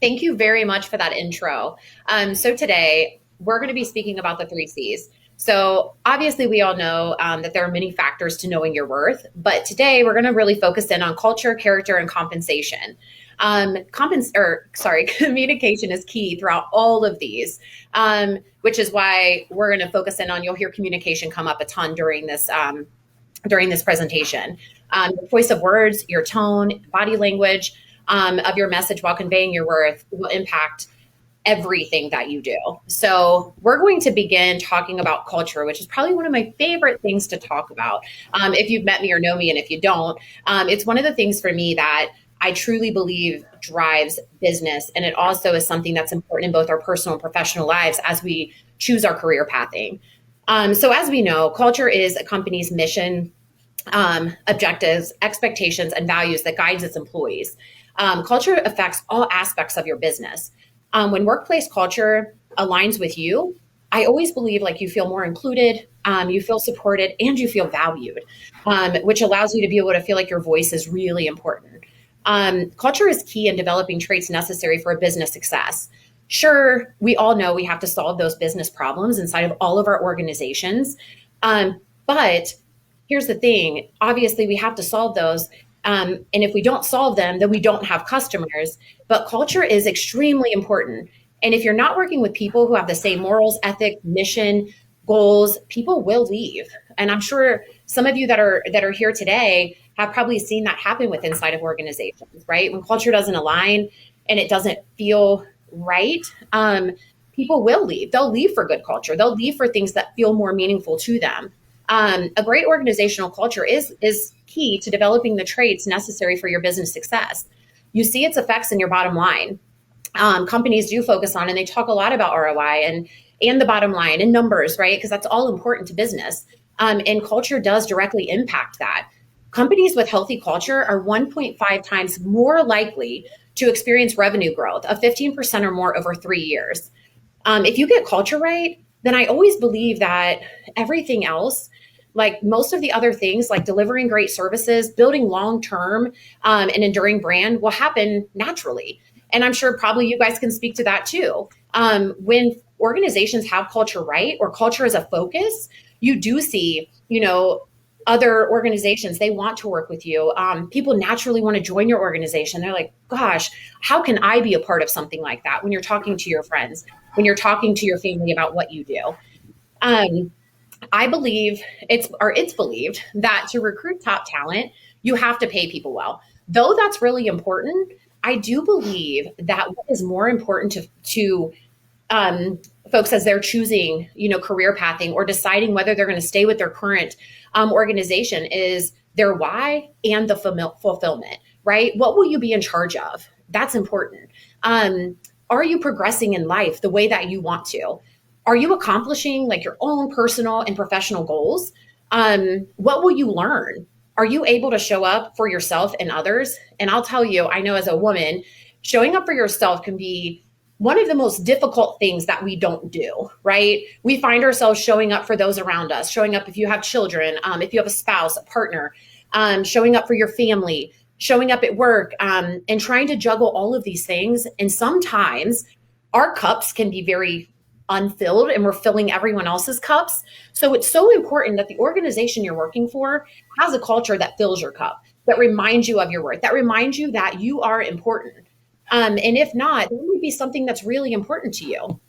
Thank you very much for that intro. So today we're going to be speaking about the three C's. So obviously we all know that there are many factors to knowing your worth, but today we're going to really focus in on culture, character, and compensation. Communication is key throughout all of these, which is why we're going to focus in on. You'll hear communication come up a ton during this presentation. The choice of words, your tone, body language of your message while conveying your worth will impact everything that you do. So, we're going to begin talking about culture, which is probably one of my favorite things to talk about. If you've met me or know me, and if you don't, it's one of the things for me that I truly believe drives business. And it also is something that's important in both our personal and professional lives as we choose our career pathing. So, as we know, culture is a company's mission, objectives, expectations, and values that guides its employees. Culture affects all aspects of your business. When workplace culture aligns with you, I always believe like you feel more included, you feel supported, and you feel valued, which allows you to be able to feel like your voice is really important. Culture is key in developing traits necessary for a business success. Sure, we all know we have to solve those business problems inside of all of our organizations. But here's the thing, obviously, we have to solve those. And if we don't solve them, then we don't have customers. But culture is extremely important. And if you're not working with people who have the same morals, ethic, mission, goals, people will leave. And I'm sure some of you that are here today have probably seen that happen with inside of organizations, right? When culture doesn't align and it doesn't feel right, people will leave. They'll leave for good culture. They'll leave for things that feel more meaningful to them. A great organizational culture is key to developing the traits necessary for your business success. You see its effects in your bottom line. Companies do focus on, and they talk a lot about ROI and the bottom line and numbers, right? Because that's all important to business. And culture does directly impact that. Companies with healthy culture are 1.5 times more likely to experience revenue growth of 15% or more over 3 years. If you get culture right, then I always believe that everything else, like most of the other things, like delivering great services, building long-term and enduring brand, will happen naturally. And I'm sure probably you guys can speak to that too. When organizations have culture right, or culture as a focus, you do see, other organizations, they want to work with you. People naturally want to join your organization. They're like, gosh, how can I be a part of something like that? When you're talking to your friends, when you're talking to your family about what you do. Um, I believe it's believed that to recruit top talent, you have to pay people well. Though that's really important, I do believe that what is more important to folks as they're choosing, career pathing or deciding whether they're going to stay with their current organization is their why and the fulfillment, right? What will you be in charge of? That's important. Are you progressing in life the way that you want to? Are you accomplishing like your own personal and professional goals? What will you learn? Are you able to show up for yourself and others? And I'll tell you, I know as a woman, showing up for yourself can be one of the most difficult things that we don't do, right? We find ourselves showing up for those around us, showing up if you have children, if you have a spouse, a partner, showing up for your family, showing up at work, and trying to juggle all of these things. And sometimes our cups can be very unfilled and we're filling everyone else's cups. So it's so important that the organization you're working for has a culture that fills your cup, that reminds you of your worth, that reminds you that you are important. And if not, there might be something that's really important to you.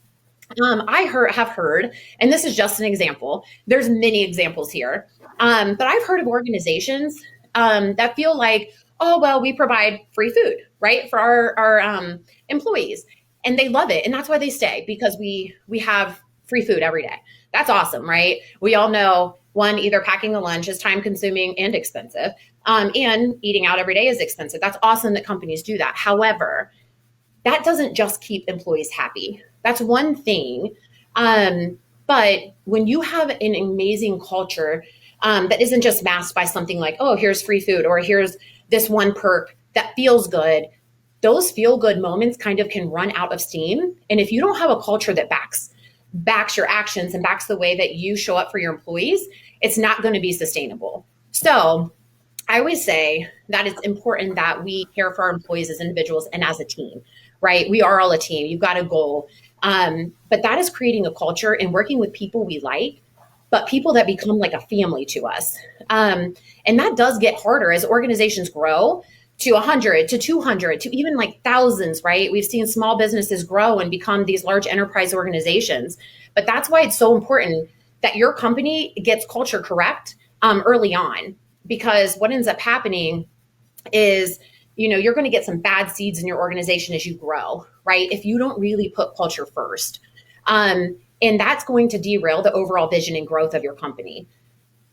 Have heard, and this is just an example. There's many examples here, but I've heard of organizations that feel like, oh well, we provide free food, right, for our employees, and they love it, and that's why they stay because we have free food every day. That's awesome, right? We all know one, either packing a lunch is time consuming and expensive, and eating out every day is expensive. That's awesome that companies do that. However, that doesn't just keep employees happy. That's one thing. But when you have an amazing culture that isn't just masked by something like, oh, here's free food or here's this one perk that feels good, those feel good moments kind of can run out of steam. And if you don't have a culture that backs your actions and backs the way that you show up for your employees, it's not going to be sustainable. So I always say that it's important that we care for our employees as individuals and as a team, right? We are all a team. You've got a goal. But that is creating a culture and working with people we like, but people that become like a family to us. And that does get harder as organizations grow to 100, to 200, to even like thousands, right? We've seen small businesses grow and become these large enterprise organizations. But that's why it's so important that your company gets culture correct early on, because what ends up happening is, you're going to get some bad seeds in your organization as you grow, right? If you don't really put culture first. And that's going to derail the overall vision and growth of your company.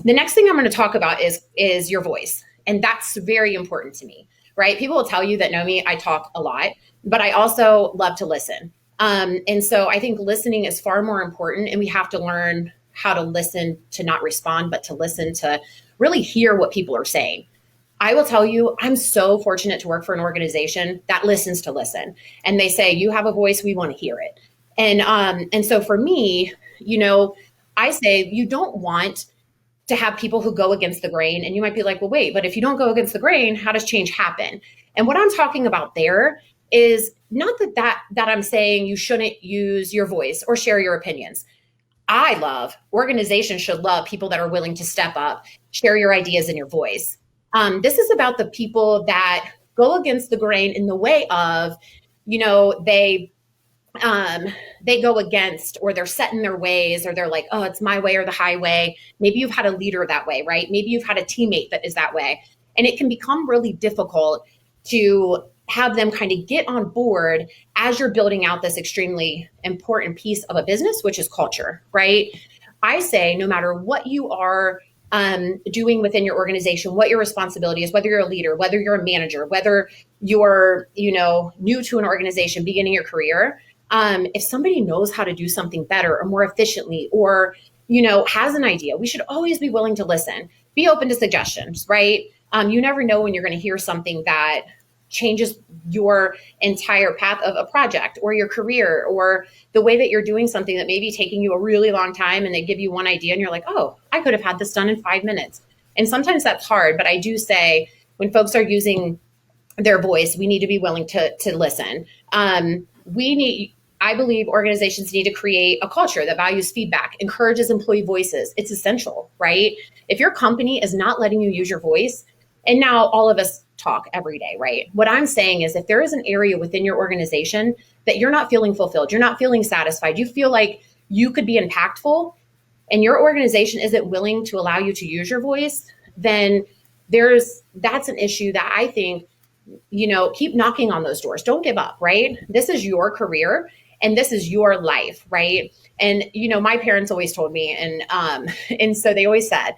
The next thing I'm going to talk about is your voice. And that's very important to me, right? People will tell you that know me, I talk a lot, but I also love to listen. And so I think listening is far more important, and we have to learn how to listen to not respond, but to listen to really hear what people are saying. I will tell you, I'm so fortunate to work for an organization that listens to listen. And they say, you have a voice, we want to hear it. And so for me, I say you don't want to have people who go against the grain. And you might be like, well, wait, but if you don't go against the grain, how does change happen? And what I'm talking about there is not that I'm saying you shouldn't use your voice or share your opinions. Organizations should love people that are willing to step up, share your ideas and your voice. This is about the people that go against the grain in the way of, they go against, or they're set in their ways, or they're like, oh, it's my way or the highway. Maybe you've had a leader that way, right? Maybe you've had a teammate that is that way. And it can become really difficult to have them kind of get on board as you're building out this extremely important piece of a business, which is culture, right? I say no matter what you are doing within your organization, what your responsibility is, whether you're a leader, whether you're a manager, whether you're, new to an organization, beginning your career, if somebody knows how to do something better or more efficiently, or, has an idea, we should always be willing to listen, be open to suggestions, right? You never know when you're going to hear something that changes your entire path of a project or your career, or the way that you're doing something that may be taking you a really long time, and they give you one idea and you're like, oh, I could have had this done in 5 minutes. And sometimes that's hard, but I do say when folks are using their voice, we need to be willing to listen. I believe organizations need to create a culture that values feedback, encourages employee voices. It's essential, right? If your company is not letting you use your voice, and now all of us talk every day, right? What I'm saying is if there is an area within your organization that you're not feeling fulfilled, you're not feeling satisfied, you feel like you could be impactful, and your organization isn't willing to allow you to use your voice, then that's an issue that I think, keep knocking on those doors. Don't give up, right? This is your career and this is your life, right? And, my parents always told me, and so they always said,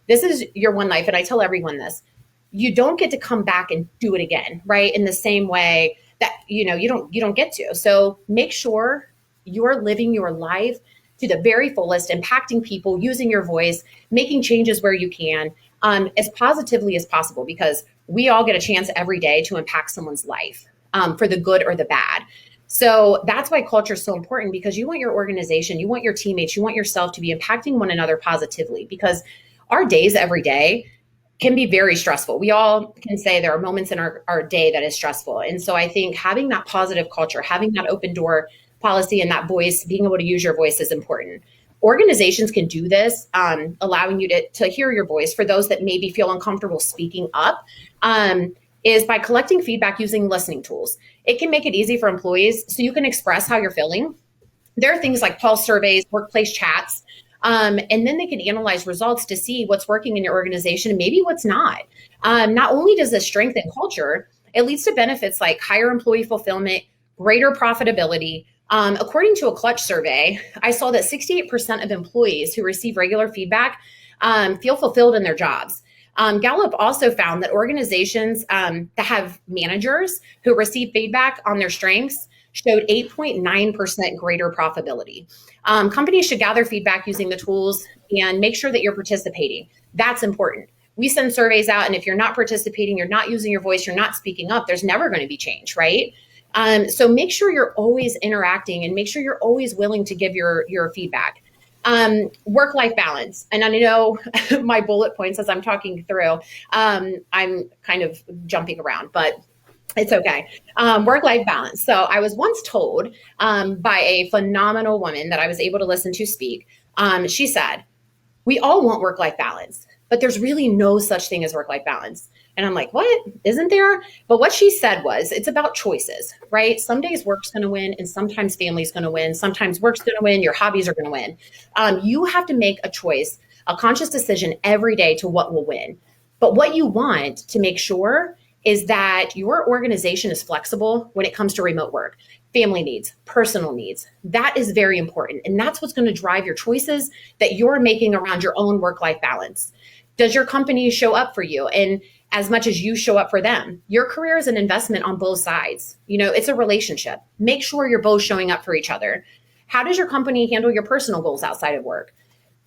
this is your one life. And I tell everyone this, you don't get to come back and do it again, right? In the same way that, you don't get to. So make sure you're living your life to the very fullest, impacting people, using your voice, making changes where you can, as positively as possible, because we all get a chance every day to impact someone's life, for the good or the bad. So that's why culture is so important, because you want your organization, you want your teammates, you want yourself to be impacting one another positively, because our days every day can be very stressful. We all can say there are moments in our day that is stressful. And so I think having that positive culture, having that open door policy and that voice, being able to use your voice is important. Organizations can do this, allowing you to hear your voice for those that maybe feel uncomfortable speaking up, is by collecting feedback using listening tools. It can make it easy for employees so you can express how you're feeling. There are things like pulse surveys, workplace chats, and then they can analyze results to see what's working in your organization and maybe what's not. Not only does this strengthen culture, it leads to benefits like higher employee fulfillment, greater profitability. According to a Clutch survey, I saw that 68% of employees who receive regular feedback feel fulfilled in their jobs. Gallup also found that organizations that have managers who receive feedback on their strengths showed 8.9% greater profitability. Companies should gather feedback using the tools and make sure that you're participating. That's important. We send surveys out, and if you're not participating, you're not using your voice, you're not speaking up, there's never going to be change, right? So make sure you're always interacting and make sure you're always willing to give your feedback. Work-life balance. And I know my bullet points as I'm talking through, I'm kind of jumping around, but It's okay. Work-life balance. So I was once told by a phenomenal woman that I was able to listen to speak. She said, we all want work-life balance, but there's really no such thing as work-life balance. And I'm like, what? Isn't there? But what she said was, it's about choices, right? Some days work's going to win, and sometimes family's going to win. Sometimes work's going to win. Your hobbies are going to win. You have to make a choice, a conscious decision every day to what will win. But what you want to make sure is that your organization is flexible when it comes to remote work, family needs, personal needs. That is very important. And that's what's going to drive your choices that you're making around your own work-life balance. Does your company show up for you? And as much as you show up for them, your career is an investment on both sides. It's a relationship. Make sure you're both showing up for each other. How does your company handle your personal goals outside of work?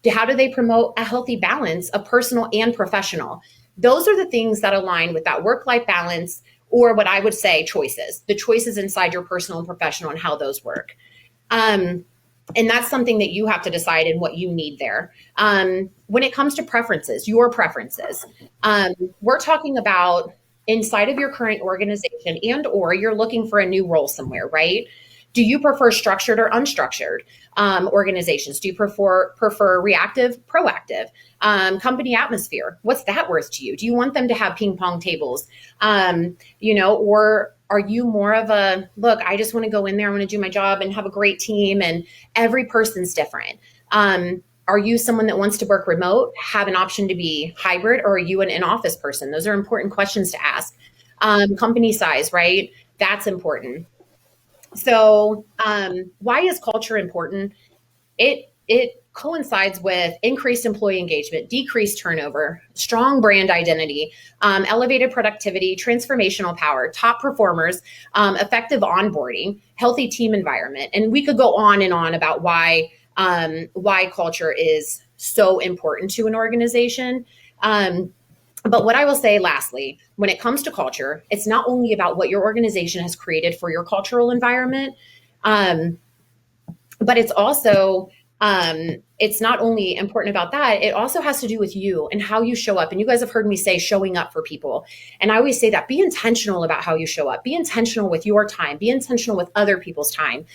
How do they promote a healthy balance of personal and professional? Those are the things that align with that work-life balance, or what I would say choices, the choices inside your personal and professional and how those work. And that's something that you have to decide and what you need there. When it comes to preferences, your preferences, we're talking about inside of your current organization, and or you're looking for a new role somewhere, right? Do you prefer structured or unstructured organizations? Do you prefer reactive, proactive? Company atmosphere, what's that worth to you? Do you want them to have ping pong tables? Or are you more of a, look, I just want to go in there, I want to do my job and have a great team, and every person's different. Are you someone that wants to work remote, have an option to be hybrid, or are you an in-office person? Those are important questions to ask. Company size, right? That's important. So why is culture important? It coincides with increased employee engagement, decreased turnover, strong brand identity, elevated productivity, transformational power, top performers, effective onboarding, healthy team environment. And we could go on and on about why culture is so important to an organization. But what I will say lastly, when it comes to culture, it's not only about what your organization has created for your cultural environment, but it's not only important about that, it also has to do with you and how you show up. And you guys have heard me say showing up for people. And I always say that be intentional about how you show up, be intentional with your time, be intentional with other people's time.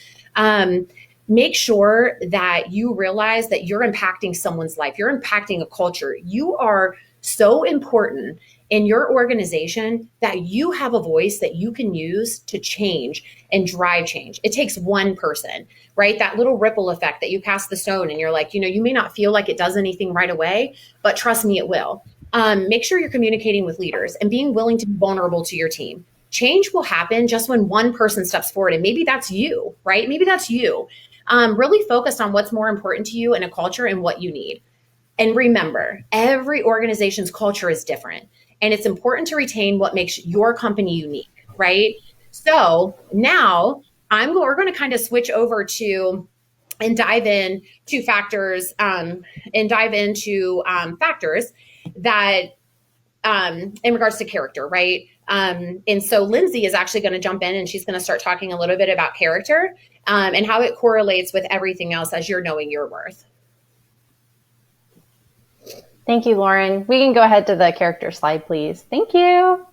Make sure that you realize that you're impacting someone's life. You're impacting a culture. You are so important in your organization that you have a voice that you can use to change and drive change. It takes one person, right? That little ripple effect that you cast the stone and you're like, you may not feel like it does anything right away, but trust me, it will. Make sure you're communicating with leaders and being willing to be vulnerable to your team. Change will happen just when one person steps forward, and maybe that's you, right? Maybe that's you. Really focused on what's more important to you in a culture and what you need. And remember, every organization's culture is different, and it's important to retain what makes your company unique, right? So now we're going to kind of switch over to and dive into factors factors that in regards to character, right? And so Lynsey is actually going to jump in and she's going to start talking a little bit about character and how it correlates with everything else as you're knowing your worth. Thank you, Loran. We can go ahead to the character slide, please. Thank you.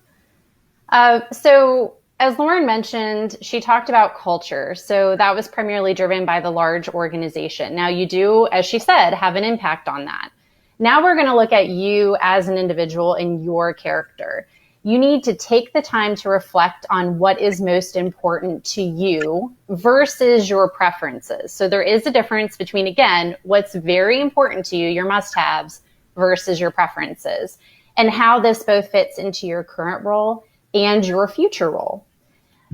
So as Loran mentioned, she talked about culture. So that was primarily driven by the large organization. Now you do, as she said, have an impact on that. Now we're going to look at you as an individual and your character. You need to take the time to reflect on what is most important to you versus your preferences. So there is a difference between, again, what's very important to you, your must-haves, versus your preferences, and how this both fits into your current role and your future role.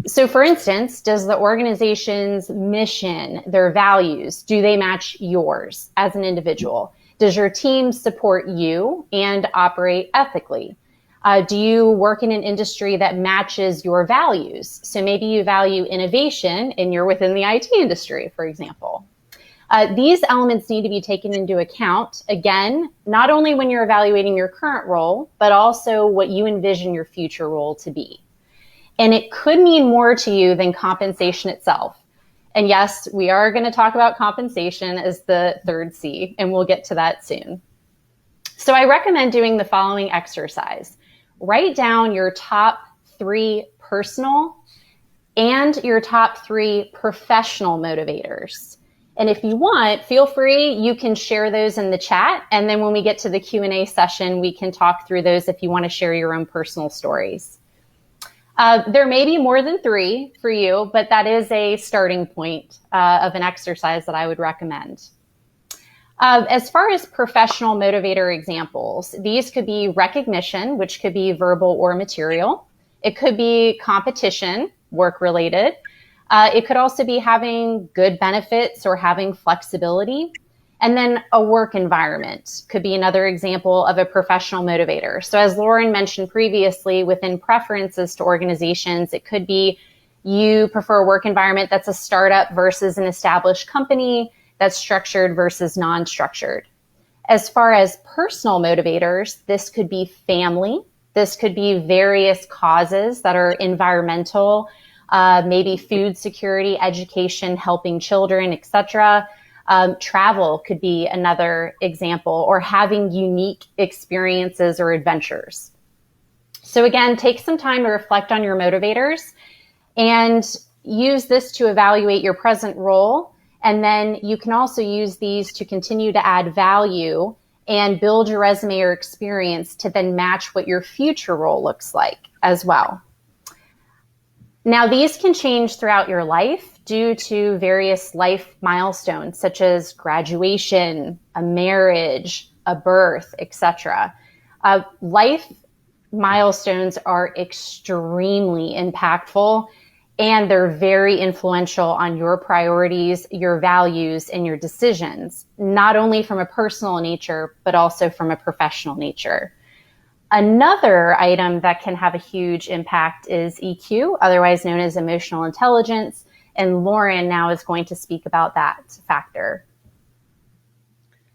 So for instance, does the organization's mission, their values, do they match yours as an individual? Does your team support you and operate ethically? Do you work in an industry that matches your values? So maybe you value innovation and you're within the IT industry, for example. These elements need to be taken into account, again, not only when you're evaluating your current role, but also what you envision your future role to be. And it could mean more to you than compensation itself. And yes, we are going to talk about compensation as the third C, and we'll get to that soon. So I recommend doing the following exercise. Write down your top 3 personal and your top 3 professional motivators. And if you want, feel free, you can share those in the chat. And then when we get to the Q&A session, we can talk through those if you want to share your own personal stories. There may be more than 3 for you, but that is a starting point of an exercise that I would recommend. As far as professional motivator examples, these could be recognition, which could be verbal or material. It could be competition, work-related. It could also be having good benefits or having flexibility. And then a work environment could be another example of a professional motivator. So as Loran mentioned previously, within preferences to organizations, it could be you prefer a work environment that's a startup versus an established company, that's structured versus non-structured. As far as personal motivators, this could be family. This could be various causes that are environmental, maybe food security, education, helping children, etc. Travel could be another example, or having unique experiences or adventures. So again, take some time to reflect on your motivators and use this to evaluate your present role. And then you can also use these to continue to add value and build your resume or experience to then match what your future role looks like as well. Now, these can change throughout your life due to various life milestones, such as graduation, a marriage, a birth, etc. Life milestones are extremely impactful, and they're very influential on your priorities, your values, and your decisions, not only from a personal nature, but also from a professional nature. Another item that can have a huge impact is EQ, otherwise known as emotional intelligence. And Loran now is going to speak about that factor.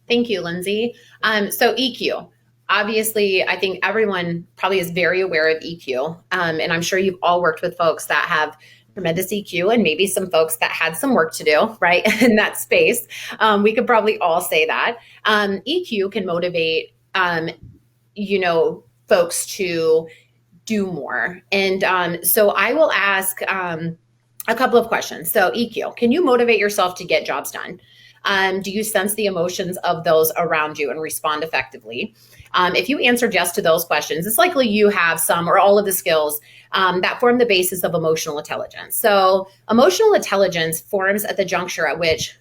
Thank you, Lynsey. So EQ. Obviously, I think everyone probably is very aware of EQ. And I'm sure you've all worked with folks that have tremendous EQ and maybe some folks that had some work to do, right, in that space. We could probably all say that. EQ can motivate, folks to do more. And so I will ask a couple of questions. So EQ, can you motivate yourself to get jobs done? Do you sense the emotions of those around you and respond effectively? If you answered yes to those questions, it's likely you have some or all of the skills that form the basis of emotional intelligence. So emotional intelligence forms at the juncture at which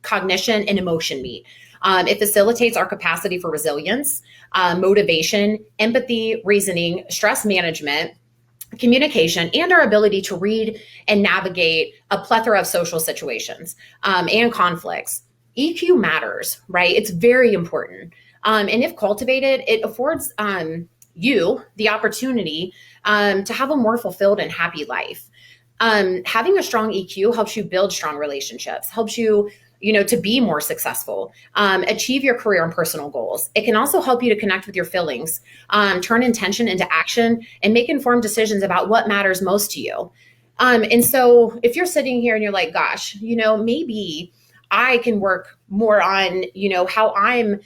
cognition and emotion meet. It facilitates our capacity for resilience, motivation, empathy, reasoning, stress management, communication, and our ability to read and navigate a plethora of social situations and conflicts. EQ matters, right? It's very important. And if cultivated, it affords you the opportunity to have a more fulfilled and happy life. Having a strong EQ helps you build strong relationships, helps you to be more successful, achieve your career and personal goals. It can also help you to connect with your feelings, turn intention into action, and make informed decisions about what matters most to you. And so if you're sitting here and you're like, gosh, maybe I can work more on, how I'm,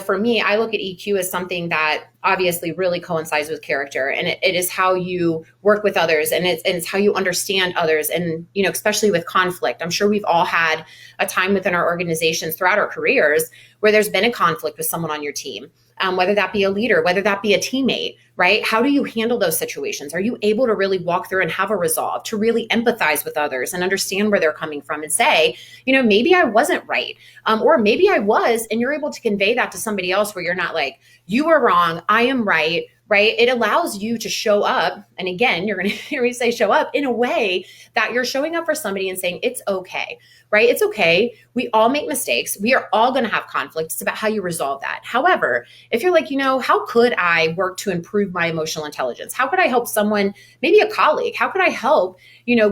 for me, I look at EQ as something that obviously really coincides with character, and it is how you work with others, and it's how you understand others, and especially with conflict. I'm sure we've all had a time within our organizations throughout our careers where there's been a conflict with someone on your team, whether that be a leader, whether that be a teammate, right? How do you handle those situations? Are you able to really walk through and have a resolve, to really empathize with others and understand where they're coming from and say, maybe I wasn't right, or maybe I was, and you're able to convey that to somebody else where you're not like, you are wrong, I am right? It allows you to show up. And again, you're going to hear me say show up in a way that you're showing up for somebody and saying, it's okay, right? It's okay. We all make mistakes. We are all going to have conflict. It's about how you resolve that. However, if you're like, how could I work to improve my emotional intelligence? How could I help someone, maybe a colleague? How could I help,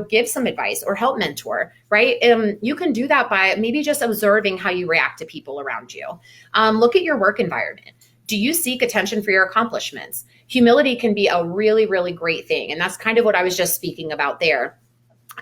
give some advice or help mentor, right? You can do that by maybe just observing how you react to people around you. Look at your work environment. Do you seek attention for your accomplishments? Humility can be a really, really great thing. And that's kind of what I was just speaking about there.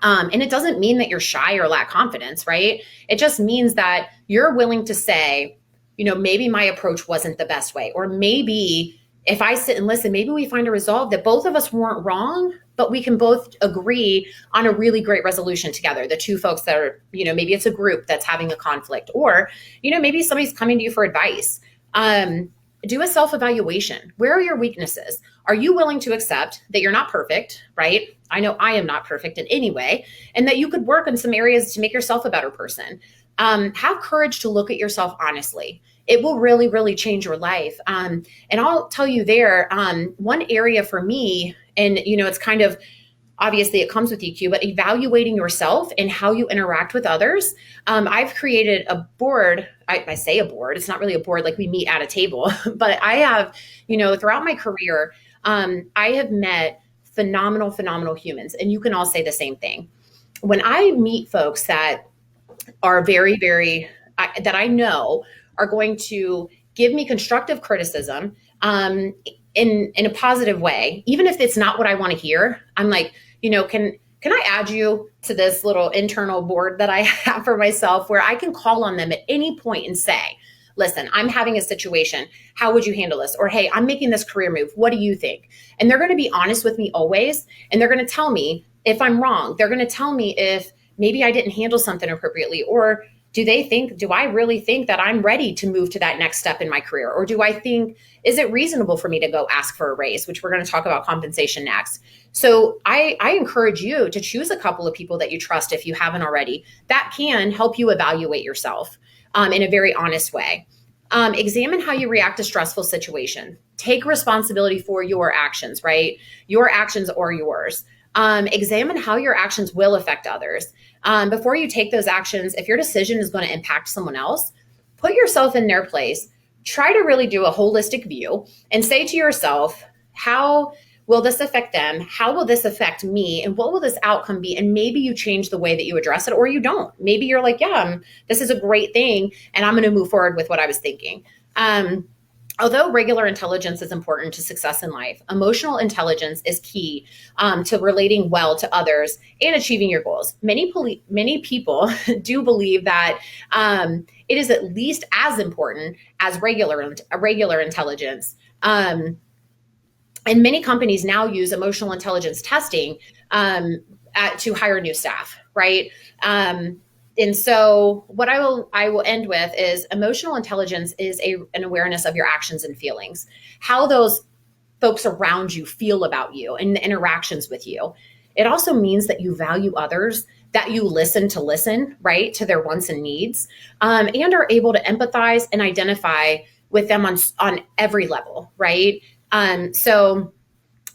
And it doesn't mean that you're shy or lack confidence, right? It just means that you're willing to say, maybe my approach wasn't the best way, or maybe if I sit and listen, maybe we find a resolve that both of us weren't wrong, but we can both agree on a really great resolution together. The two folks that are, maybe it's a group that's having a conflict, or, maybe somebody's coming to you for advice. Do a self-evaluation. Where are your weaknesses? Are you willing to accept that you're not perfect, right? I know I am not perfect in any way, and that you could work in some areas to make yourself a better person. Have courage to look at yourself honestly. It will really, really change your life. And I'll tell you there, one area for me, and it's kind of, obviously it comes with EQ, but evaluating yourself and how you interact with others. I've created a board. I say a board, it's not really a board, like we meet at a table, but I have, throughout my career, I have met phenomenal humans. And you can all say the same thing. When I meet folks that are very, very, that I know are going to give me constructive criticism in a positive way, even if it's not what I want to hear, I'm like, can I add you to this little internal board that I have for myself where I can call on them at any point and say, listen, I'm having a situation. How would you handle this? Or, hey, I'm making this career move. What do you think? And they're going to be honest with me always. And they're going to tell me if I'm wrong. They're going to tell me if maybe I didn't handle something appropriately, or do I really think that I'm ready to move to that next step in my career? Or do I think, is it reasonable for me to go ask for a raise, which we're going to talk about compensation next. So I encourage you to choose a couple of people that you trust, if you haven't already, that can help you evaluate yourself in a very honest way. Examine how you react to stressful situation. Take responsibility for your actions, right? Your actions are yours. Examine how your actions will affect others. Before you take those actions, if your decision is going to impact someone else, put yourself in their place. Try to really do a holistic view and say to yourself, how will this affect them? How will this affect me? And what will this outcome be? And maybe you change the way that you address it, or you don't. Maybe you're like, yeah, this is a great thing, and I'm going to move forward with what I was thinking. Although regular intelligence is important to success in life, emotional intelligence is key to relating well to others and achieving your goals. Many people do believe that it is at least as important as regular intelligence. And many companies now use emotional intelligence testing to hire new staff, right? And so what I will end with is emotional intelligence is an awareness of your actions and feelings, how those folks around you feel about you and the interactions with you. It also means that you value others, that you listen, right, to their wants and needs, and are able to empathize and identify with them on every level, right? So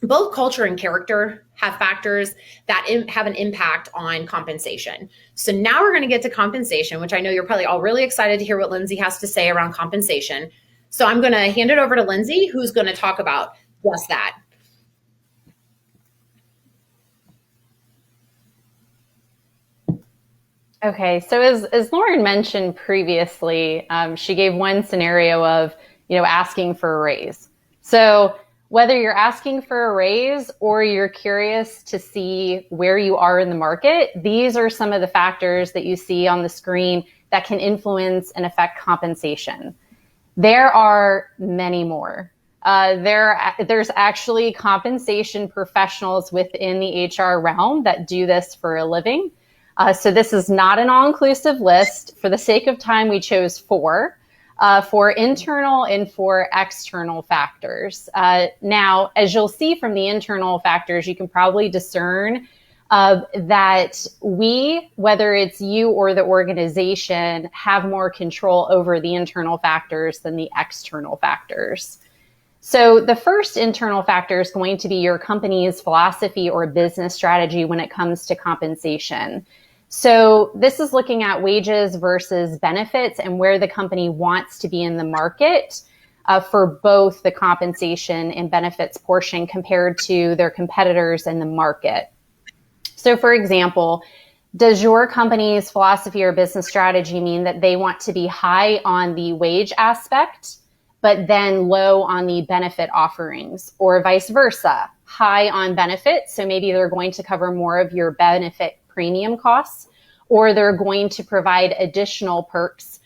both culture and character have factors that have an impact on compensation. So now we're going to get to compensation, which I know you're probably all really excited to hear what Lynsey has to say around compensation. So I'm going to hand it over to Lynsey, who's going to talk about just that. Okay, so as Loran mentioned previously, she gave one scenario of, asking for a raise. So whether you're asking for a raise or you're curious to see where you are in the market, these are some of the factors that you see on the screen that can influence and affect compensation. There are many more. There's actually compensation professionals within the HR realm that do this for a living. So this is not an all-inclusive list. For the sake of time, we chose four. For internal and for external factors. Now, as you'll see from the internal factors, you can probably discern that we, whether it's you or the organization, have more control over the internal factors than the external factors. So the first internal factor is going to be your company's philosophy or business strategy when it comes to compensation. So this is looking at wages versus benefits and where the company wants to be in the market for both the compensation and benefits portion compared to their competitors in the market. So for example, does your company's philosophy or business strategy mean that they want to be high on the wage aspect, but then low on the benefit offerings, or vice versa, high on benefits? So maybe they're going to cover more of your benefit premium costs, or they're going to provide additional perks,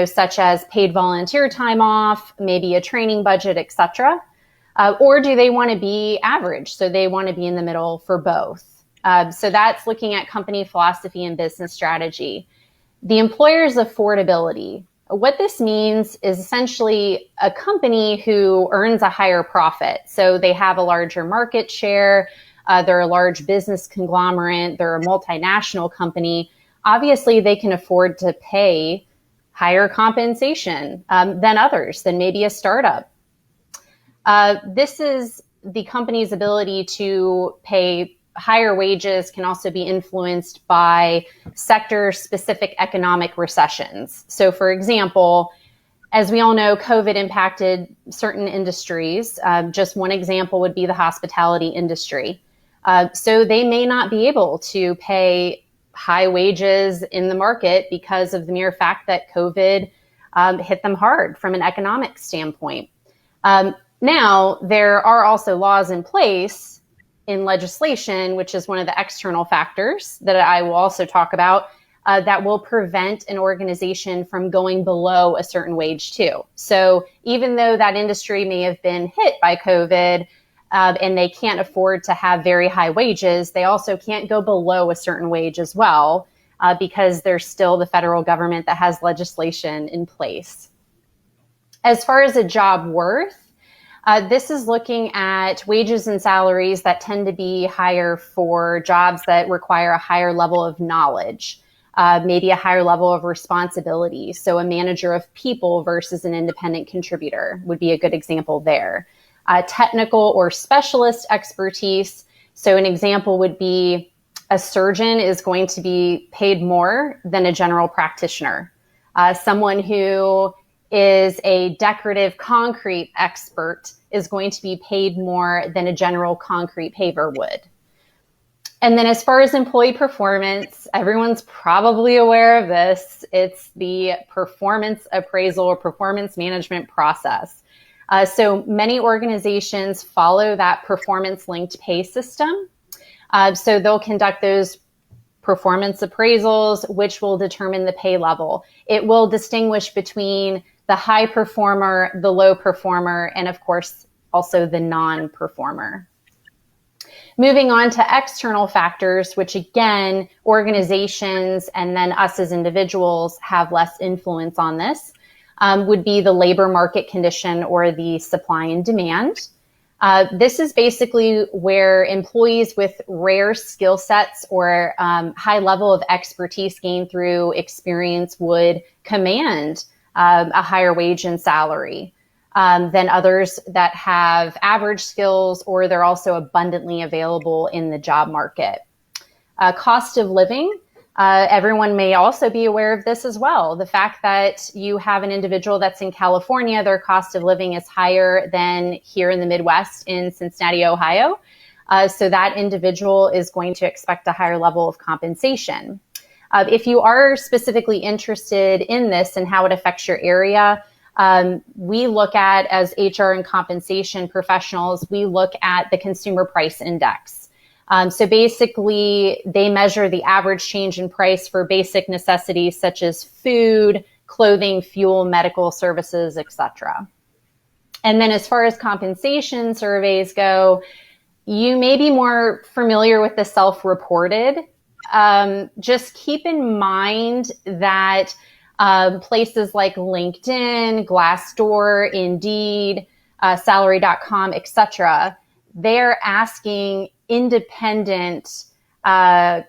such as paid volunteer time off, maybe a training budget, etc. Or do they want to be average? So they want to be in the middle for both. So that's looking at company philosophy and business strategy. The employer's affordability. What this means is essentially a company who earns a higher profit. So they have a larger market share. They're a large business conglomerate. They're a multinational company. Obviously, they can afford to pay higher compensation than others, than maybe a startup. This is the company's ability to pay higher wages can also be influenced by sector-specific economic recessions. So, for example, as we all know, COVID impacted certain industries. Just one example would be the hospitality industry. So they may not be able to pay high wages in the market because of the mere fact that COVID hit them hard from an economic standpoint. Now, there are also laws in place in legislation, which is one of the external factors that I will also talk about, that will prevent an organization from going below a certain wage too. So even though that industry may have been hit by COVID and they can't afford to have very high wages, they also can't go below a certain wage as well because there's still the federal government that has legislation in place. As far as a job worth, this is looking at wages and salaries that tend to be higher for jobs that require a higher level of knowledge, maybe a higher level of responsibility. So a manager of people versus an independent contributor would be a good example there. Technical or specialist expertise. So an example would be a surgeon is going to be paid more than a general practitioner. Someone who is a decorative concrete expert is going to be paid more than a general concrete paver would. And then as far as employee performance, everyone's probably aware of this. It's the performance appraisal or performance management process. So many organizations follow that performance-linked pay system. So they'll conduct those performance appraisals, which will determine the pay level. It will distinguish between the high performer, the low performer, and of course, also the non-performer. Moving on to external factors, which again, organizations and then us as individuals have less influence on this, would be the labor market condition or the supply and demand. This is basically where employees with rare skill sets or high level of expertise gained through experience would command a higher wage and salary than others that have average skills or they're also abundantly available in the job market. Cost of living. Everyone may also be aware of this as well. The fact that you have an individual that's in California, their cost of living is higher than here in the Midwest in Cincinnati, Ohio. So that individual is going to expect a higher level of compensation. If you are specifically interested in this and how it affects your area, we look at, as HR and compensation professionals, we look at the Consumer Price Index. So basically, they measure the average change in price for basic necessities such as food, clothing, fuel, medical services, etc. And then as far as compensation surveys go, you may be more familiar with the self-reported. Just keep in mind that places like LinkedIn, Glassdoor, Indeed, Salary.com, etc., they're asking independent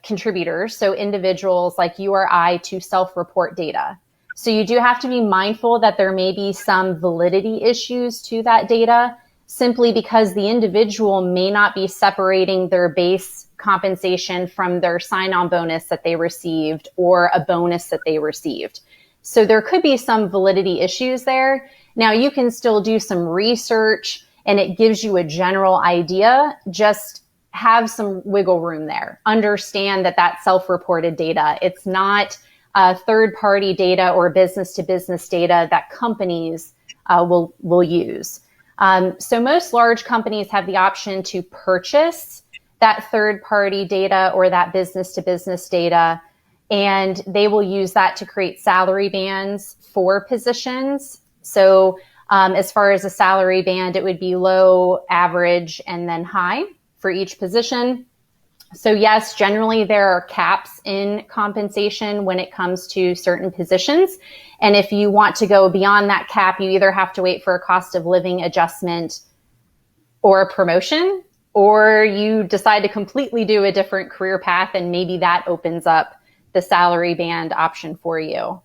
contributors, so individuals like you or I, to self-report data. So you do have to be mindful that there may be some validity issues to that data, simply because the individual may not be separating their base compensation from their sign-on bonus that they received or a bonus that they received. So there could be some validity issues there. Now, you can still do some research and it gives you a general idea. Just have some wiggle room there. Understand that that's self-reported data. It's not third-party data or business-to-business data that companies will use. So most large companies have the option to purchase that third-party data or that business-to-business data, and they will use that to create salary bands for positions. So As far as a salary band, it would be low, average, and then high for each position. So yes, generally there are caps in compensation when it comes to certain positions. And if you want to go beyond that cap, you either have to wait for a cost of living adjustment or a promotion, or you decide to completely do a different career path, and maybe that opens up the salary band option for you.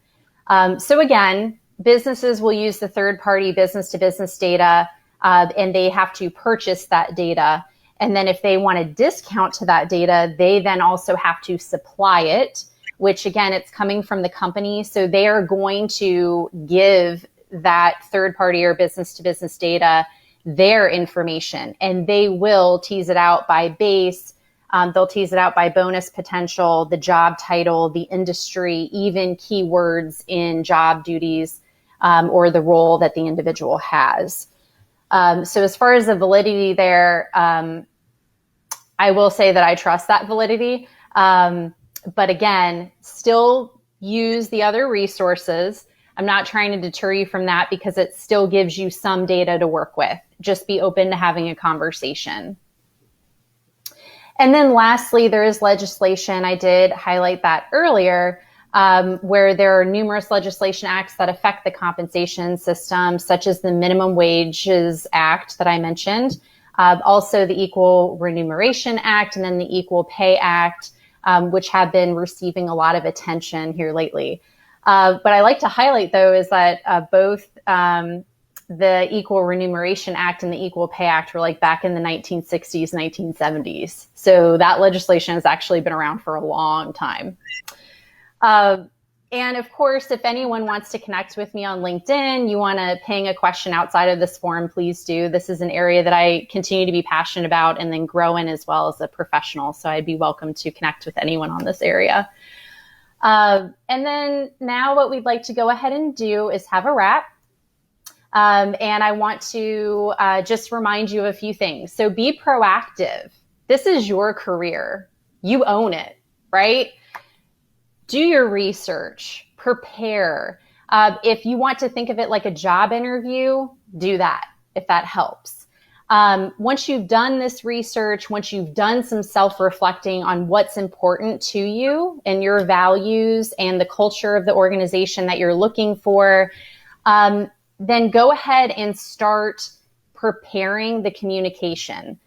So again, businesses will use the third-party business-to-business data, and they have to purchase that data. And then if they want a discount to that data, they then also have to supply it, which again, it's coming from the company. So they are going to give that third-party or business-to-business data their information, and they will tease it out by base. They'll tease it out by bonus potential, the job title, the industry, even keywords in job duties, or the role that the individual has. So as far as the validity there, I will say that I trust that validity. But again, still use the other resources. I'm not trying to deter you from that because it still gives you some data to work with. Just be open to having a conversation. And then lastly, there is legislation. I did highlight that earlier, where there are numerous legislation acts that affect the compensation system, such as the Minimum Wages Act that I mentioned, also the Equal Remuneration Act, and then the Equal Pay Act, which have been receiving a lot of attention here lately. But I like to highlight, though, is that both the Equal Remuneration Act and the Equal Pay Act were like back in the 1960s, 1970s. So that legislation has actually been around for a long time. And of course, if anyone wants to connect with me on LinkedIn, you want to ping a question outside of this forum, please do. This is an area that I continue to be passionate about and then grow in as well as a professional. So I'd be welcome to connect with anyone on this area. And then now what we'd like to go ahead and do is have a wrap. And I want to just remind you of a few things. So be proactive. This is your career. You own it, right? Do your research, prepare. If you want to think of it like a job interview, do that, if that helps. Once you've done this research, once you've done some self-reflecting on what's important to you and your values and the culture of the organization that you're looking for, then go ahead and start preparing the communication.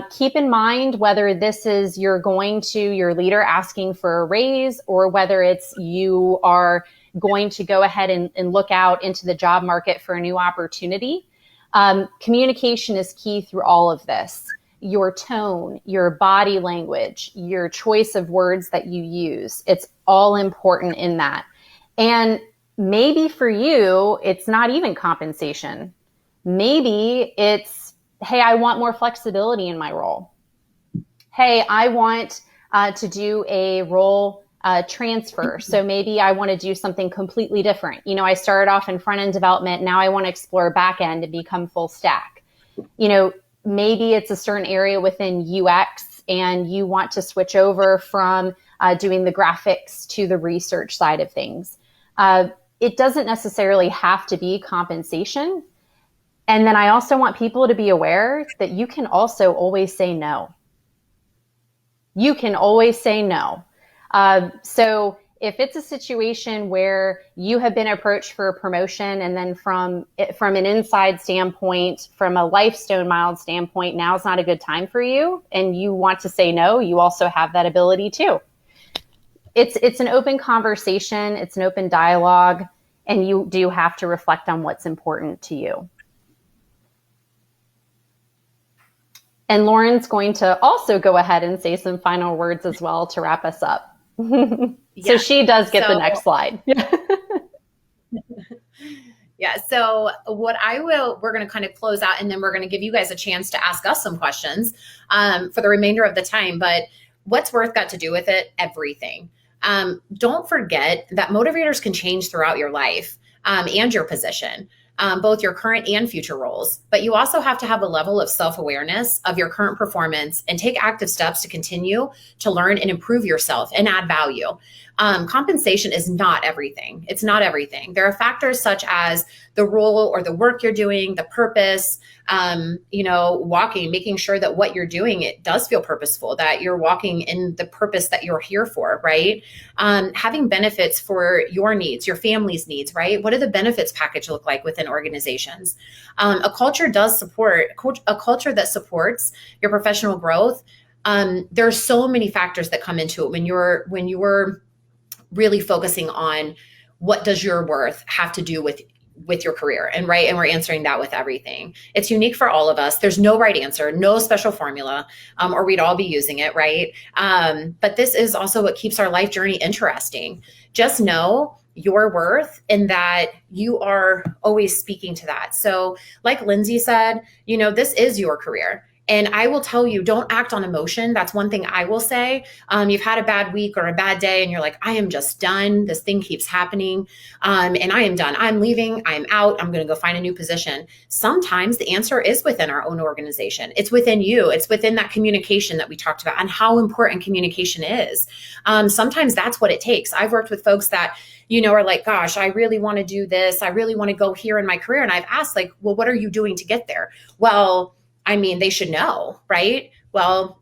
Keep in mind whether this is you're going to your leader asking for a raise, or whether it's you are going to go ahead and look out into the job market for a new opportunity. Communication is key through all of this. Your tone, your body language, your choice of words that you use, it's all important in that. And maybe for you, it's not even compensation. Maybe it's, hey, I want more flexibility in my role. Hey, I want to do a role transfer. So maybe I want to do something completely different. You know, I started off in front end development. Now I want to explore back end and become full stack. You know, maybe it's a certain area within UX and you want to switch over from doing the graphics to the research side of things. It doesn't necessarily have to be compensation. And then I also want people to be aware that you can also always say no. You can always say no. So if it's a situation where you have been approached for a promotion and then from an inside standpoint, from a lifestone mild standpoint, now's not a good time for you and you want to say no, you also have that ability too. It's an open conversation, it's an open dialogue, and you do have to reflect on what's important to you. And Lauren's going to also go ahead and say some final words as well to wrap us up. So she does get the next slide. Yeah. So we're going to kind of close out and then we're going to give you guys a chance to ask us some questions for the remainder of the time. But what's worth got to do with it? Everything. Don't forget that motivators can change throughout your life and your position. both your current and future roles. But you also have to have a level of self-awareness of your current performance and take active steps to continue to learn and improve yourself and add value. Compensation is not everything. It's not everything. There are factors such as the role or the work you're doing, the purpose, walking, making sure that what you're doing, it does feel purposeful, that you're walking in the purpose that you're here for, right? Having benefits for your needs, your family's needs, right? What do the benefits package look like within organizations? A culture that supports your professional growth. There are so many factors that come into it when you're really focusing on what does your worth have to do with your career, and we're answering that with everything. It's unique for all of us. There's no right answer, no special formula, or we'd all be using it, right? But this is also what keeps our life journey interesting. Just know your worth and that you are always speaking to that. So like Lynsey said, this is your career. And I will tell you, don't act on emotion. That's one thing I will say. You've had a bad week or a bad day and you're like, I am just done. This thing keeps happening. And I am done. I'm leaving. I'm out. I'm going to go find a new position. Sometimes the answer is within our own organization. It's within you. It's within that communication that we talked about and how important communication is. Sometimes that's what it takes. I've worked with folks that are like, gosh, I really want to do this. I really want to go here in my career. And I've asked like, well, what are you doing to get there? Well, they should know, right? Well,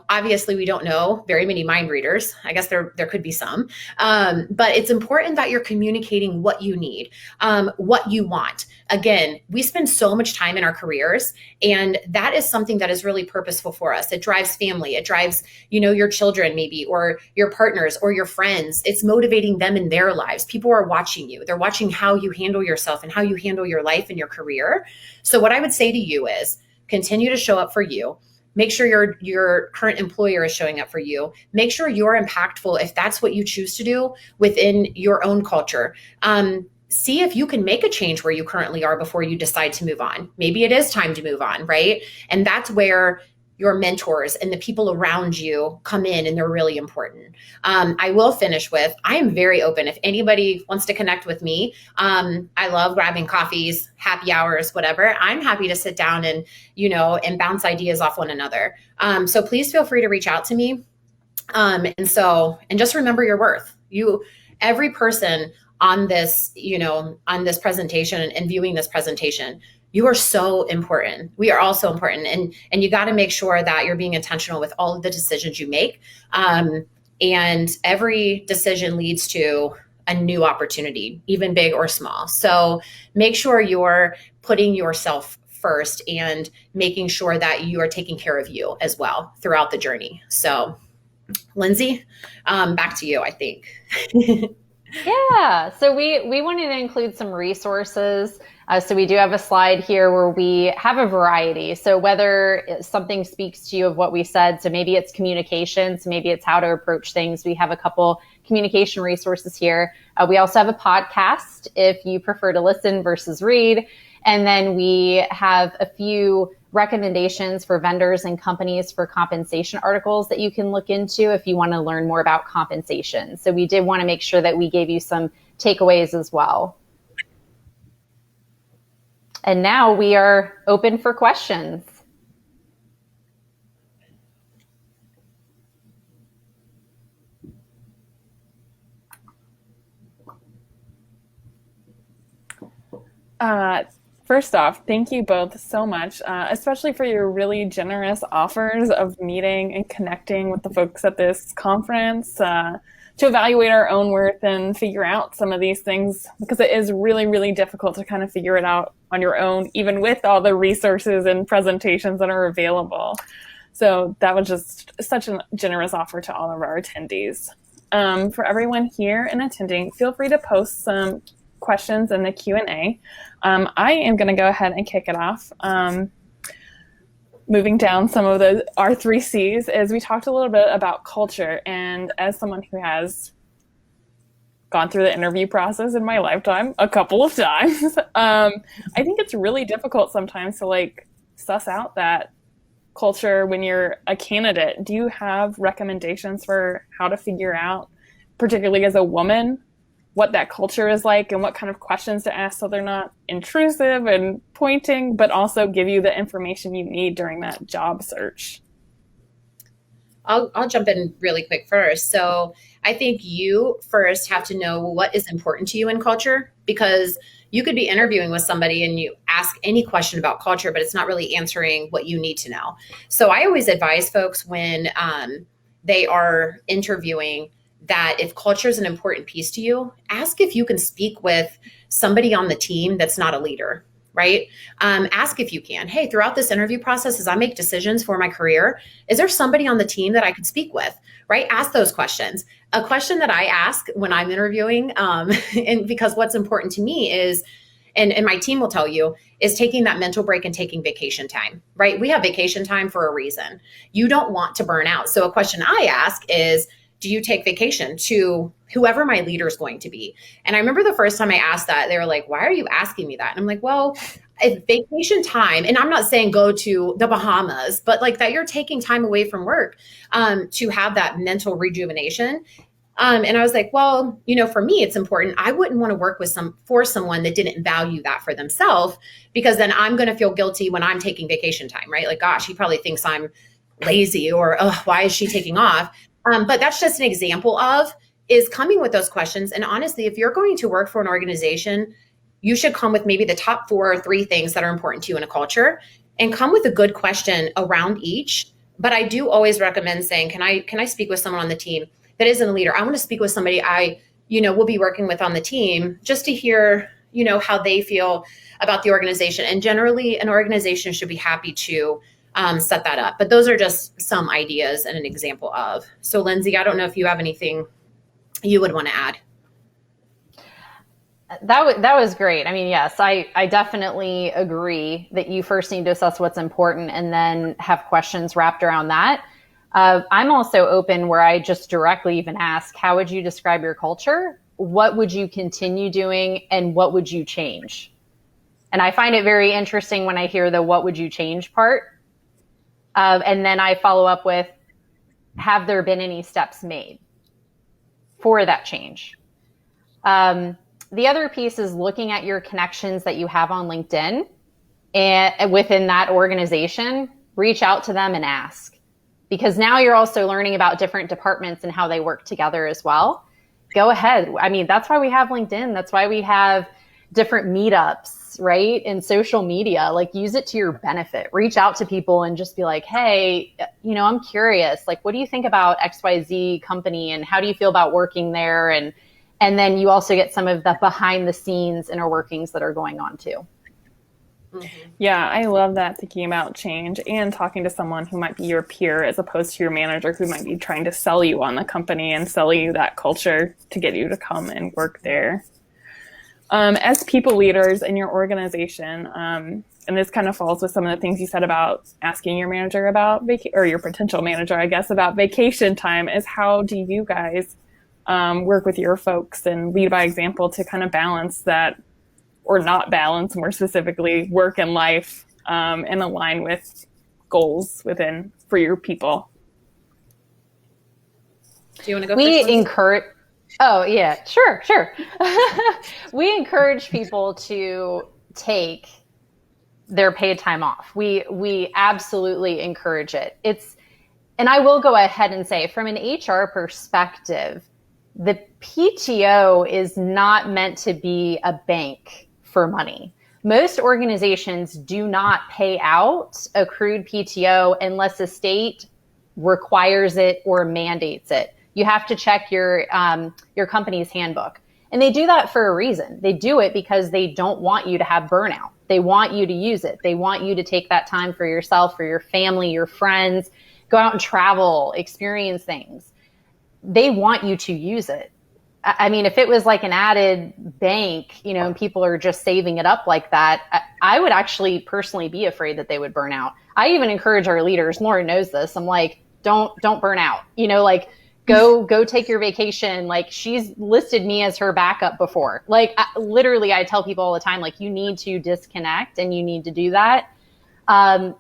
obviously we don't know very many mind readers. I guess there could be some, but it's important that you're communicating what you need, what you want. Again, we spend so much time in our careers, and that is something that is really purposeful for us. It drives family. It drives, your children maybe, or your partners or your friends. It's motivating them in their lives. People are watching you. They're watching how you handle yourself and how you handle your life and your career. So what I would say to you is, continue to show up for you. Make sure your current employer is showing up for you. Make sure you're impactful if that's what you choose to do within your own culture. See if you can make a change where you currently are before you decide to move on. Maybe it is time to move on, right? And that's where your mentors and the people around you come in, and they're really important. I will finish with, I am very open. If anybody wants to connect with me, I love grabbing coffees, happy hours, whatever. I'm happy to sit down and, and bounce ideas off one another. So please feel free to reach out to me. And just remember your worth. Every person on this, on this presentation and viewing this presentation, you are so important. We are all so important. And you got to make sure that you're being intentional with all of the decisions you make. And every decision leads to a new opportunity, even big or small. So make sure you're putting yourself first and making sure that you are taking care of you as well throughout the journey. So Lynsey, back to you, I think. Yeah. So we wanted to include some resources. So we do have a slide here where we have a variety. So whether something speaks to you of what we said, so maybe it's communication, so maybe it's how to approach things. We have a couple communication resources here. We also have a podcast if you prefer to listen versus read. And then we have a few recommendations for vendors and companies for compensation articles that you can look into if you want to learn more about compensation. So we did want to make sure that we gave you some takeaways as well. And now we are open for questions. First off, thank you both so much, especially for your really generous offers of meeting and connecting with the folks at this conference to evaluate our own worth and figure out some of these things, because it is really, really difficult to kind of figure it out on your own, even with all the resources and presentations that are available. So that was just such a generous offer to all of our attendees. For everyone here and attending, feel free to post some questions in the Q&A. I am going to go ahead and kick it off. Moving down some of our 3 C's, is we talked a little bit about culture. And as someone who has gone through the interview process in my lifetime a couple of times, I think it's really difficult sometimes to suss out that culture when you're a candidate. Do you have recommendations for how to figure out, particularly as a woman, what that culture is like and what kind of questions to ask so they're not intrusive and pointing, but also give you the information you need during that job search? I'll jump in really quick first. So I think you first have to know what is important to you in culture, because you could be interviewing with somebody and you ask any question about culture, but it's not really answering what you need to know. So I always advise folks when they are interviewing that if culture is an important piece to you, ask if you can speak with somebody on the team that's not a leader, right? Ask if you can. Hey, throughout this interview process, as I make decisions for my career, is there somebody on the team that I could speak with, right? Ask those questions. A question that I ask when I'm interviewing, and because what's important to me is, and my team will tell you, is taking that mental break and taking vacation time, right? We have vacation time for a reason. You don't want to burn out. So a question I ask is, do you take vacation to whoever my leader is going to be? And I remember the first time I asked that, they were like, why are you asking me that? And I'm like, well, if vacation time, and I'm not saying go to the Bahamas, but like that you're taking time away from work to have that mental rejuvenation. And I was like, well, for me, it's important. I wouldn't want to work with for someone that didn't value that for themselves, because then I'm going to feel guilty when I'm taking vacation time, right? Like, gosh, he probably thinks I'm lazy, or, oh, why is she taking off? But that's just an example of is coming with those questions. And honestly, if you're going to work for an organization, you should come with maybe the top 4 or 3 things that are important to you in a culture, and come with a good question around each. But I do always recommend saying, can I speak with someone on the team that isn't a leader? I want to speak with somebody I, will be working with on the team, just to hear, how they feel about the organization. And generally an organization should be happy to set that up. But those are just some ideas and an example of. So Lynsey, I don't know if you have anything you would want to add. That was great. I mean, yes, I definitely agree that you first need to assess what's important and then have questions wrapped around that. I'm also open where I just directly even ask, how would you describe your culture? What would you continue doing? And what would you change? And I find it very interesting when I hear the what would you change part. And then I follow up with, have there been any steps made for that change? The other piece is looking at your connections that you have on LinkedIn, and within that organization, reach out to them and ask, because now you're also learning about different departments and how they work together as well. Go ahead. I mean, that's why we have LinkedIn. That's why we have different meetups, right? And social media, like use it to your benefit. Reach out to people and just be like, hey, I'm curious, like, what do you think about XYZ company and how do you feel about working there? And then you also get some of the behind the scenes inner workings that are going on too. Mm-hmm. Yeah, I love that, thinking about change and talking to someone who might be your peer as opposed to your manager who might be trying to sell you on the company and sell you that culture to get you to come and work there. As people leaders in your organization, and this kind of falls with some of the things you said about asking your manager about or your potential manager, I guess, about vacation time, is how do you guys work with your folks and lead by example to kind of balance that, or not balance, more specifically, work and life, and align with goals for your people? Do you want to go We first? encourage. Oh yeah, sure. We encourage people to take their paid time off. We absolutely encourage it. And I will go ahead and say, from an HR perspective, the PTO is not meant to be a bank for money. Most organizations do not pay out accrued PTO unless the state requires it or mandates it. You have to check your company's handbook. And they do that for a reason. They do it because they don't want you to have burnout. They want you to use it. They want you to take that time for yourself, for your family, your friends, go out and travel, experience things. They want you to use it. I mean, if it was like an added bank, and people are just saving it up like that, I would actually personally be afraid that they would burn out. I even encourage our leaders, Loran knows this. I'm like, don't burn out, like go take your vacation. Like, she's listed me as her backup before. Like, literally, I tell people all the time, like, you need to disconnect and you need to do that.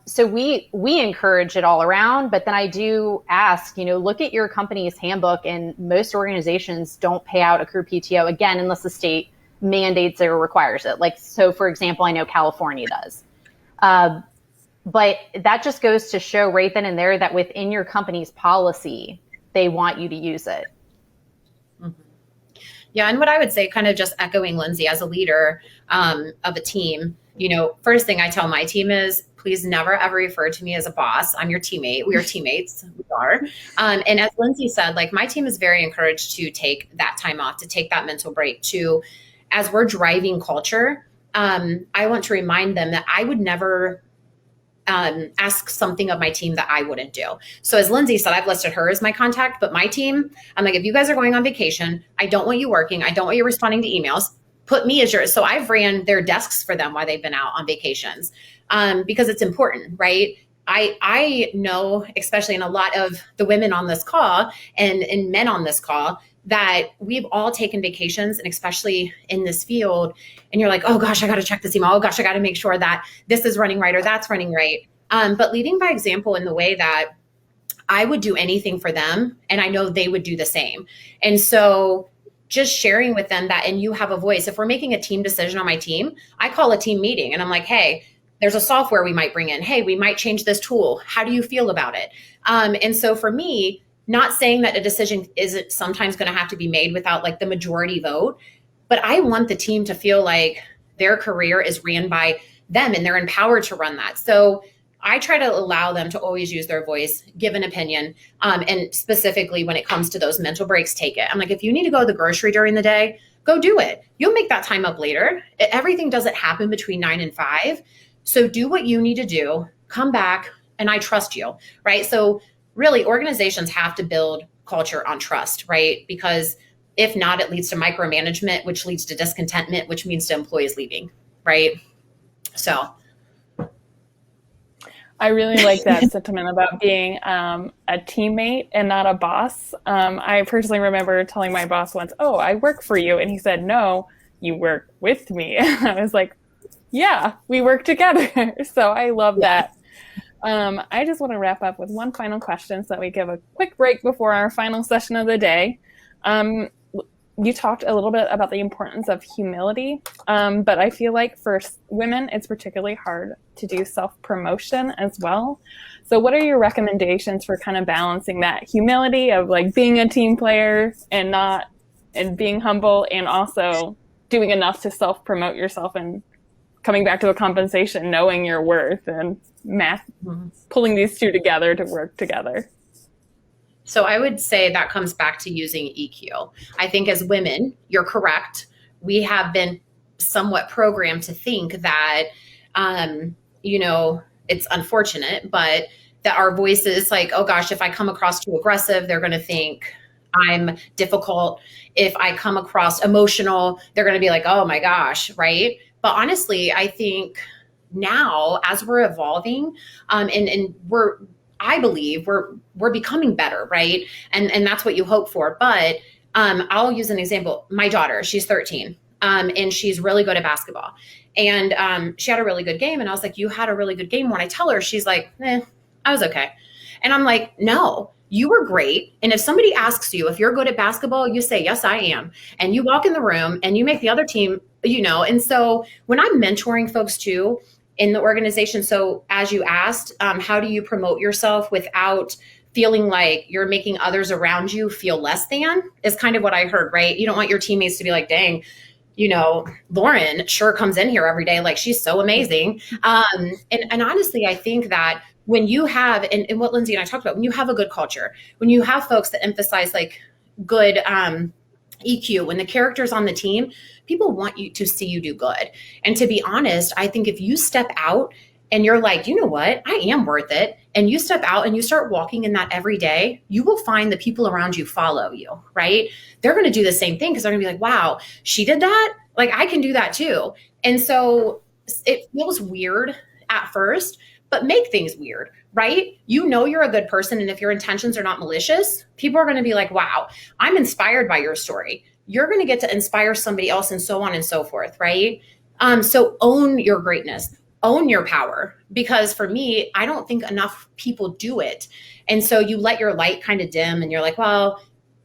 So we encourage it all around, but then I do ask, look at your company's handbook, and most organizations don't pay out accrued PTO, again, unless the state mandates it or requires it. Like, so for example, I know California does. But that just goes to show right then and there that within your company's policy, they want you to use it. Mm-hmm. Yeah. And what I would say, kind of just echoing Lynsey as a leader of a team, first thing I tell my team is, please never ever refer to me as a boss. I'm your teammate. We are teammates. We are. And as Lynsey said, like, my team is very encouraged to take that time off, to take that mental break, to, as we're driving culture, I want to remind them that I would never ask something of my team that I wouldn't do. So as Lynsey said, I've listed her as my contact, but my team, I'm like, if you guys are going on vacation, I don't want you working. I don't want you responding to emails. Put me as yours. So I've ran their desks for them while they've been out on vacations, because it's important, right? I know, especially in a lot of the women on this call and men on this call, that we've all taken vacations, and especially in this field, and you're like, oh gosh, I got to check this email. Oh gosh, I got to make sure that this is running right or that's running right. But leading by example in the way that I would do anything for them, and I know they would do the same. And so just sharing with them that, and you have a voice. If we're making a team decision on my team, I call a team meeting and I'm like, hey, there's a software we might bring in. Hey, we might change this tool. How do you feel about it? And so for me, not saying that a decision isn't sometimes going to have to be made without like the majority vote, but I want the team to feel like their career is ran by them and they're empowered to run that. So I try to allow them to always use their voice, give an opinion, and specifically when it comes to those mental breaks, take it. I'm like, if you need to go to the grocery during the day, go do it. You'll make that time up later. Everything doesn't happen between 9 and 5. So do what you need to do, come back, and I trust you, right? So really, organizations have to build culture on trust, right? Because if not, it leads to micromanagement, which leads to discontentment, which means to employees leaving, right? So I really like that sentiment about being a teammate and not a boss. I personally remember telling my boss once, oh, I work for you. And he said, no, you work with me. And I was like, yeah, we work together. So I love that. I just want to wrap up with one final question so that we give a quick break before our final session of the day. You talked a little bit about the importance of humility, but I feel like for women, it's particularly hard to do self-promotion as well. So what are your recommendations for kind of balancing that humility of like being a team player and being humble, and also doing enough to self-promote yourself and coming back to the compensation, knowing your worth and pulling these two together to work together? So I would say that comes back to using EQ. I think as women, you're correct. We have been somewhat programmed to think that, it's unfortunate, but that our voices, like, oh gosh, if I come across too aggressive, they're going to think I'm difficult. If I come across emotional, they're going to be like, oh my gosh, right? But honestly, I think now as we're evolving, and I believe we're becoming better, right? And that's what you hope for. But I'll use an example. My daughter, she's 13, and she's really good at basketball. And she had a really good game. And I was like, you had a really good game. When I tell her, she's like, I was okay. And I'm like, no, you were great. And if somebody asks you if you're good at basketball, you say, yes, I am. And you walk in the room and you make the other team, And so when I'm mentoring folks too in the organization, so as you asked, how do you promote yourself without feeling like you're making others around you feel less than, is kind of what I heard, right? You don't want your teammates to be like, dang, Loran sure comes in here every day. Like, she's so amazing. And honestly, I think that when you have, and what Lynsey and I talked about, when you have a good culture, when you have folks that emphasize like good EQ, when the characters on the team, people want you to see you do good. And to be honest, I think if you step out and you're like, you know what, I am worth it, and you step out and you start walking in that every day, you will find the people around you follow you, right? They're going to do the same thing because they're going to be like, wow, she did that? Like, I can do that too. And so it feels weird at first, but make things weird, right? You're a good person. And if your intentions are not malicious, people are going to be like, wow, I'm inspired by your story. You're going to get to inspire somebody else, and so on and so forth, right? So own your greatness. own your power, because for me, I don't think enough people do it. And so you let your light kind of dim and you're like, well,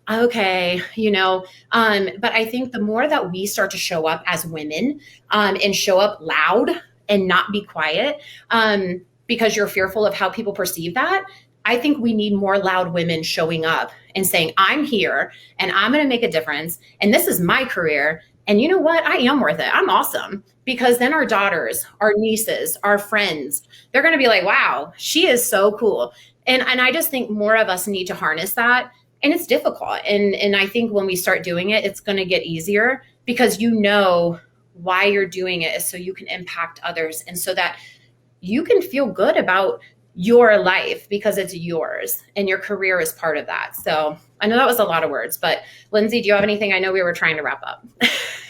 okay, but I think the more that we start to show up as women, and show up loud and not be quiet, because you're fearful of how people perceive that, I think we need more loud women showing up and saying, I'm here and I'm going to make a difference. And this is my career. And you know what? I am worth it. I'm awesome. Because then our daughters, our nieces, our friends, they're going to be like, wow, she is so cool. And I just think more of us need to harness that. And it's difficult. And I think when we start doing it, it's going to get easier, because you know why you're doing it is so you can impact others, and so that you can feel good about your life because it's yours and your career is part of that. So I know that was a lot of words, but Lynsey, do you have anything? I know we were trying to wrap up.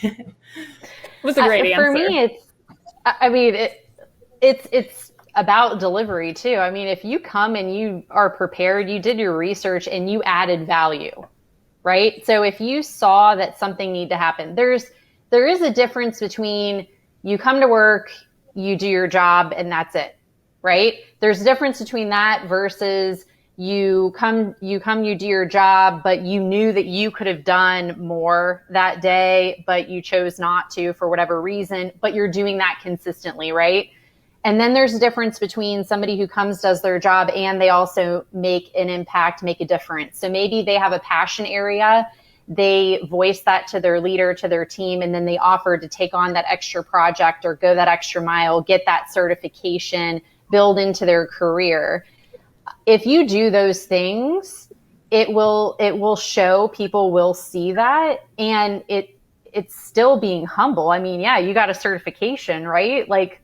It was a great answer. For me, it's about delivery too. I mean, if you come and you are prepared, you did your research and you added value, right? So if you saw that something needed to happen, there is a difference between you come to work, you do your job, and that's it, right? There's a difference between that versus you come, you do your job, but you knew that you could have done more that day, but you chose not to for whatever reason, but you're doing that consistently, right? And then there's a difference between somebody who comes, does their job, and they also make an impact, make a difference. So maybe they have a passion area, they voice that to their leader, to their team, and then they offer to take on that extra project or go that extra mile, get that certification, build into their career. If you do those things, it will show, people will see that, and it's still being humble. I mean, yeah, you got a certification, right? Like,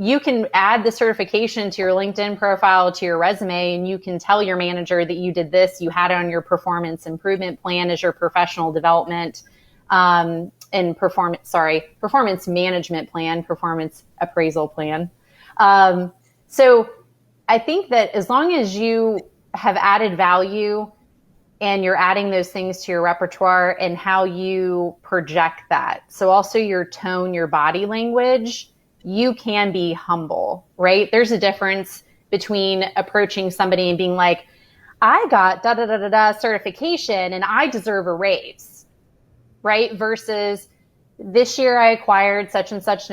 you can add the certification to your LinkedIn profile, to your resume, and you can tell your manager that you did this, you had it on your performance improvement plan as your professional development, and performance management plan, performance appraisal plan. So I think that as long as you have added value and you're adding those things to your repertoire and how you project that, so also your tone, your body language, you can be humble, right? There's a difference between approaching somebody and being like, I got certification and I deserve a raise, right? Versus, this year I acquired such and such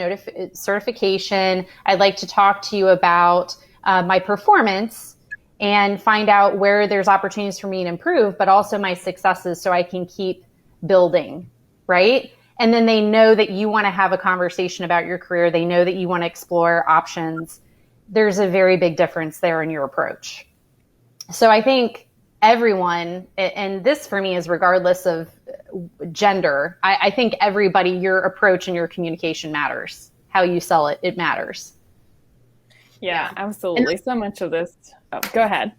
certification. I'd like to talk to you about my performance and find out where there's opportunities for me to improve, but also my successes so I can keep building, right? And then they know that you want to have a conversation about your career. They know that you want to explore options. There's a very big difference there in your approach. So I think everyone, and this for me is regardless of gender, I think everybody, your approach and your communication matters. How you sell it, it matters. Yeah, absolutely. So much of this. Oh, go ahead.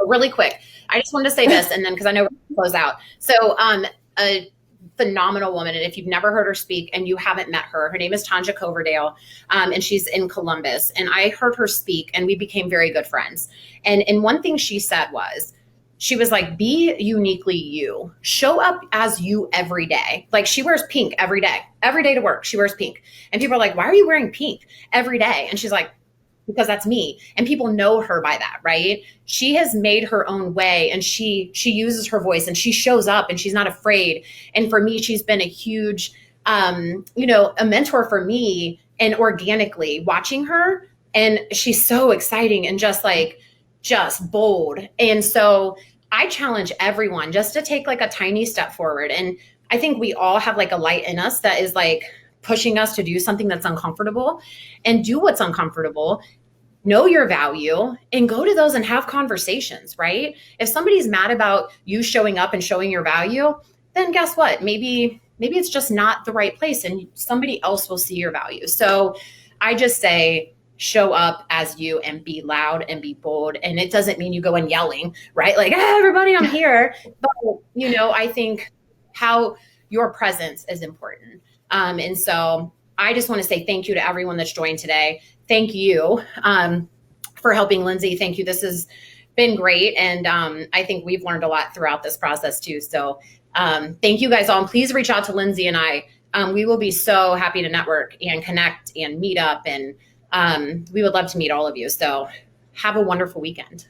Really quick. I just wanted to say this, and then because I know we're going to close out. So a phenomenal woman, and if you've never heard her speak and you haven't met her, her name is Tanja Coverdale, and she's in Columbus. And I heard her speak, and we became very good friends. And one thing she said was, she was like, be uniquely you. Show up as you every day. Like, she wears pink every day to work. She wears pink. And people are like, why are you wearing pink every day? And she's like, because that's me. And people know her by that, right? She has made her own way, and she uses her voice, and she shows up, and she's not afraid. And for me, she's been a huge, a mentor for me, and organically watching her. And she's so exciting and just bold. And so I challenge everyone just to take like a tiny step forward. And I think we all have like a light in us that is like pushing us to do something that's uncomfortable, and do what's uncomfortable, know your value, and go to those and have conversations, right? If somebody's mad about you showing up and showing your value, then guess what? Maybe it's just not the right place, and somebody else will see your value. So I just say, show up as you and be loud and be bold. And it doesn't mean you go in yelling, right? Like, hey, everybody, I'm here. But, I think how your presence is important. And so I just want to say thank you to everyone that's joined today. Thank you for helping Lynsey. Thank you. This has been great. And I think we've learned a lot throughout this process too. So thank you guys all. And please reach out to Lynsey and I we will be so happy to network and connect and meet up. And we would love to meet all of you. So have a wonderful weekend.